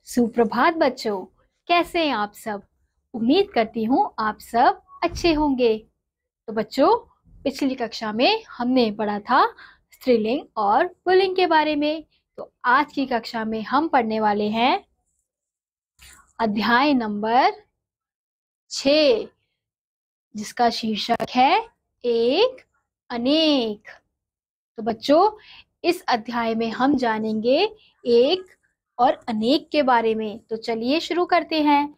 सुप्रभात बच्चों, कैसे हैं आप सब। उम्मीद करती हूँ आप सब अच्छे होंगे। तो बच्चों, पिछली कक्षा में हमने पढ़ा था स्त्रीलिंग और पुल्लिंग के बारे में। तो आज की कक्षा में हम पढ़ने वाले हैं अध्याय नंबर 6, जिसका शीर्षक है एक अनेक। तो बच्चों, इस अध्याय में हम जानेंगे एक और अनेक के बारे में। तो चलिए शुरू करते हैं।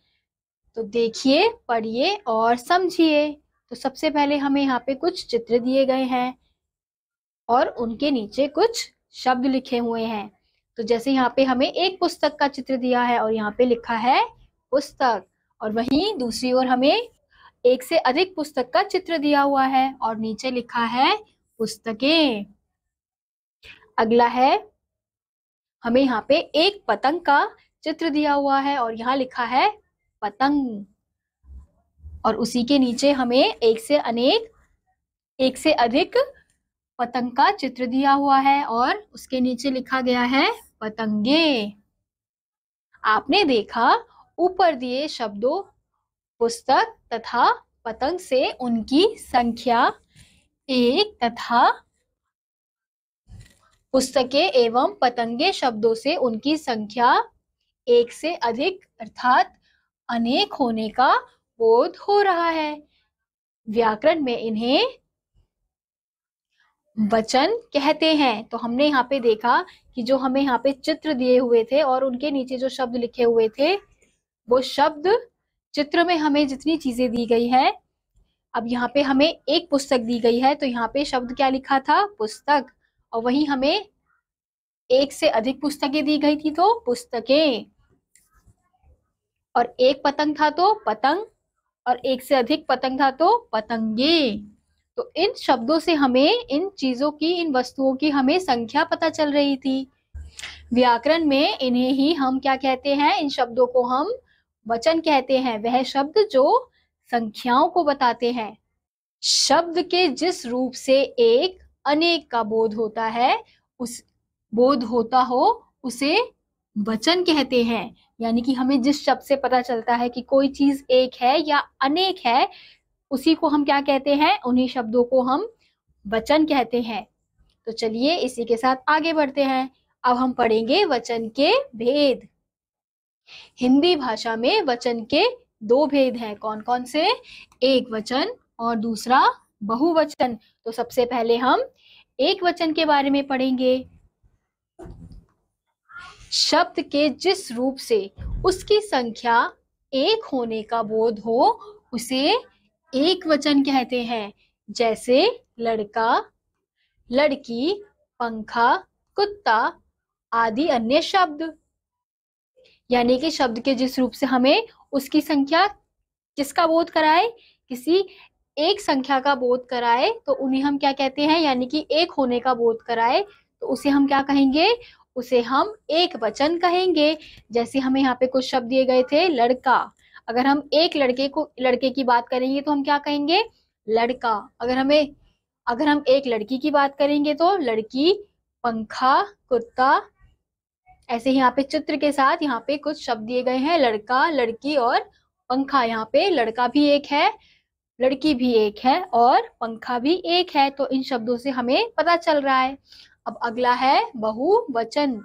तो देखिए, पढ़िए और समझिए। तो सबसे पहले हमें यहाँ पे कुछ चित्र दिए गए हैं और उनके नीचे कुछ शब्द लिखे हुए हैं। तो जैसे यहाँ पे हमें एक पुस्तक का चित्र दिया है और यहाँ पे लिखा है पुस्तक, और वहीं दूसरी ओर हमें एक से अधिक पुस्तक का चित्र दिया हुआ है और नीचे लिखा है पुस्तकें। अगला है, हमें यहाँ पे एक पतंग का चित्र दिया हुआ है और यहाँ लिखा है पतंग, और उसी के नीचे हमें एक से अधिक पतंग का चित्र दिया हुआ है और उसके नीचे लिखा गया है पतंगे। आपने देखा, ऊपर दिए शब्दों पुस्तक तथा पतंग से उनकी संख्या एक तथा पुस्तकें एवं पतंगे शब्दों से उनकी संख्या एक से अधिक अर्थात अनेक होने का बोध हो रहा है। व्याकरण में इन्हें वचन कहते हैं। तो हमने यहाँ पे देखा कि जो हमें यहाँ पे चित्र दिए हुए थे और उनके नीचे जो शब्द लिखे हुए थे, वो शब्द चित्र में हमें जितनी चीजें दी गई है, अब यहाँ पे हमें एक पुस्तक दी गई है तो यहाँ पे शब्द क्या लिखा था, पुस्तक, और वहीं हमें एक से अधिक पुस्तकें दी गई थी तो पुस्तकें, और एक पतंग था तो पतंग, और एक से अधिक पतंग था तो पतंगे। तो इन शब्दों से हमें इन चीजों की, इन वस्तुओं की हमें संख्या पता चल रही थी। व्याकरण में इन्हें ही हम क्या कहते हैं, इन शब्दों को हम वचन कहते हैं। वह शब्द जो संख्याओं को बताते हैं। शब्द के जिस रूप से एक अनेक का बोध होता है, उस बोध होता हो उसे वचन कहते हैं। यानी कि हमें जिस शब्द से पता चलता है कि कोई चीज एक है या अनेक है, उसी को हम क्या कहते हैं, उन्हीं शब्दों को हम वचन कहते हैं। तो चलिए इसी के साथ आगे बढ़ते हैं। अब हम पढ़ेंगे वचन के भेद। हिंदी भाषा में वचन के दो भेद हैं। कौन कौन से? एक वचन और दूसरा बहुवचन। तो सबसे पहले हम एक वचन के बारे में पढ़ेंगे। शब्द के जिस रूप से उसकी संख्या एक होने का बोध हो उसे एक वचन कहते हैं। जैसे लड़का, लड़की, पंखा, कुत्ता आदि अन्य शब्द। यानी कि शब्द के जिस रूप से हमें उसकी संख्या किसका बोध कराए, किसी एक संख्या का बोध कराए, तो उन्हें हम क्या कहते हैं, यानी कि एक होने का बोध कराए, तो उसे हम क्या कहेंगे, उसे हम एक वचन कहेंगे। जैसे हमें यहाँ पे कुछ शब्द दिए गए थे, लड़का। अगर हम एक लड़के की बात करेंगे तो हम क्या कहेंगे, लड़का। अगर हम एक लड़की की बात करेंगे तो लड़की, पंखा, कुत्ता। ऐसे ही यहाँ पे चित्र के साथ यहाँ पे कुछ शब्द दिए गए हैं, लड़का, लड़की और पंखा। यहाँ पे लड़का भी एक है, लड़की भी एक है और पंखा भी एक है। तो इन शब्दों से हमें पता चल रहा है। अब अगला है बहुवचन।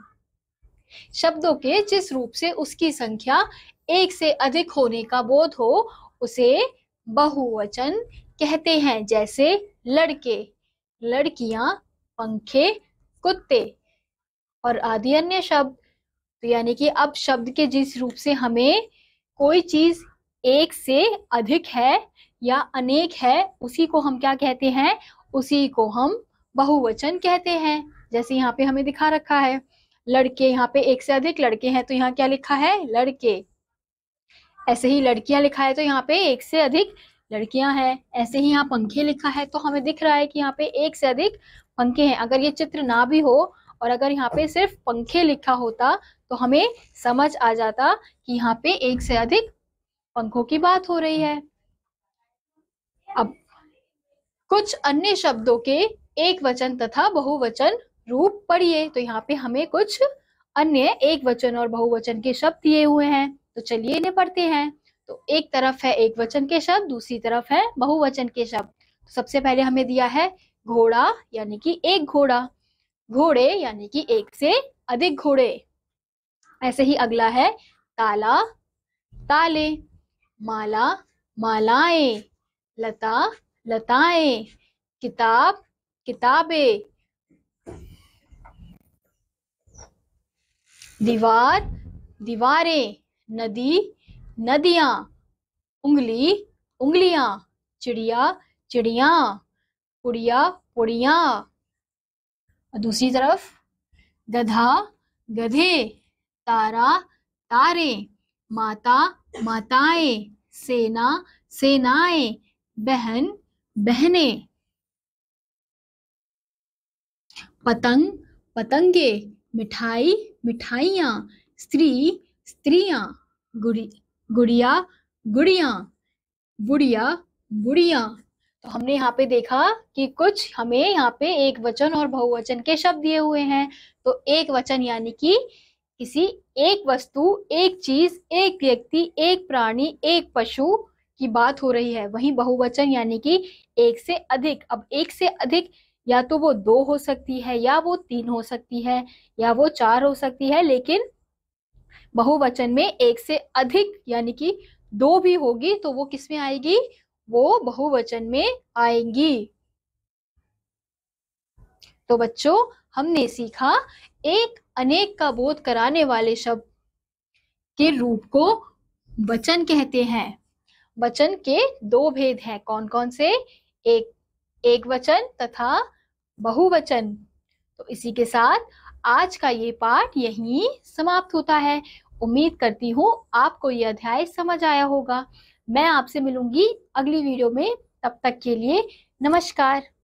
शब्दों के जिस रूप से उसकी संख्या एक से अधिक होने का बोध हो उसे बहुवचन कहते हैं। जैसे लड़के, लड़कियां, पंखे, कुत्ते और आदि अन्य शब्द। तो यानी कि अब शब्द के जिस रूप से हमें कोई चीज एक से अधिक है या अनेक है, उसी को हम क्या कहते हैं, उसी को हम बहुवचन कहते हैं। जैसे यहाँ पे हमें दिखा रखा है लड़के, यहाँ पे एक से अधिक लड़के हैं तो यहाँ क्या लिखा है, लड़के। ऐसे ही लड़कियां लिखा है तो यहाँ पे एक से अधिक लड़कियां हैं। ऐसे ही यहाँ पंखे लिखा है तो हमें दिख रहा है कि यहाँ पे एक से अधिक पंखे हैं। अगर ये चित्र ना भी हो और अगर यहाँ पे सिर्फ पंखे लिखा होता तो हमें समझ आ जाता कि यहाँ पे एक से अधिक पंखों की बात हो रही है। अब कुछ अन्य शब्दों के एक वचन तथा बहुवचन रूप पढ़िए। तो यहाँ पे हमें कुछ अन्य एक वचन और बहुवचन के शब्द दिए हुए हैं। तो चलिए इन्हें पढ़ते हैं। तो एक तरफ है एक वचन के शब्द, दूसरी तरफ है बहुवचन के शब्द। तो सबसे पहले हमें दिया है घोड़ा यानी कि एक घोड़ा, घोड़े यानी कि एक से अधिक घोड़े। ऐसे ही अगला है ताला, ताले, माला, मालाएं, लता, लताएं, किताब, किताबें, दीवार, दीवारें, नदी, नदियां, उंगली, उंगलियां, चिड़िया, चिड़िया, पुड़िया, पुड़िया। दूसरी तरफ गधा, गधे, तारा, तारे, माता, माताएं, सेना, सेनाएं, बहन, बहनें, पतंग, पतंगे, मिठाई, मिठाइयाँ, स्त्री, स्त्रियाँ, गुड़िया, गुड़िया, बुढ़िया, बुढ़िया। तो हमने यहाँ पे देखा कि कुछ हमें यहाँ पे एक वचन और बहुवचन के शब्द दिए हुए हैं। तो एक वचन यानी कि किसी एक वस्तु, एक चीज, एक व्यक्ति, एक प्राणी, एक पशु की बात हो रही है। वहीं बहुवचन यानी कि एक से अधिक। अब एक से अधिक या तो वो 2 हो सकती है, या वो 3 हो सकती है, या वो 4 हो सकती है, लेकिन बहुवचन में एक से अधिक यानी कि 2 भी होगी तो वो किस में आएगी? वो बहुवचन में आएंगी। तो बच्चों, हमने सीखा एक अनेक का बोध कराने वाले शब्द के रूप को वचन कहते हैं। वचन के 2 भेद हैं, कौन कौन से? एक वचन तथा बहुवचन। तो इसी के साथ आज का ये पाठ यहीं समाप्त होता है। उम्मीद करती हूँ आपको ये अध्याय समझ आया होगा। मैं आपसे मिलूंगी अगली वीडियो में। तब तक के लिए नमस्कार।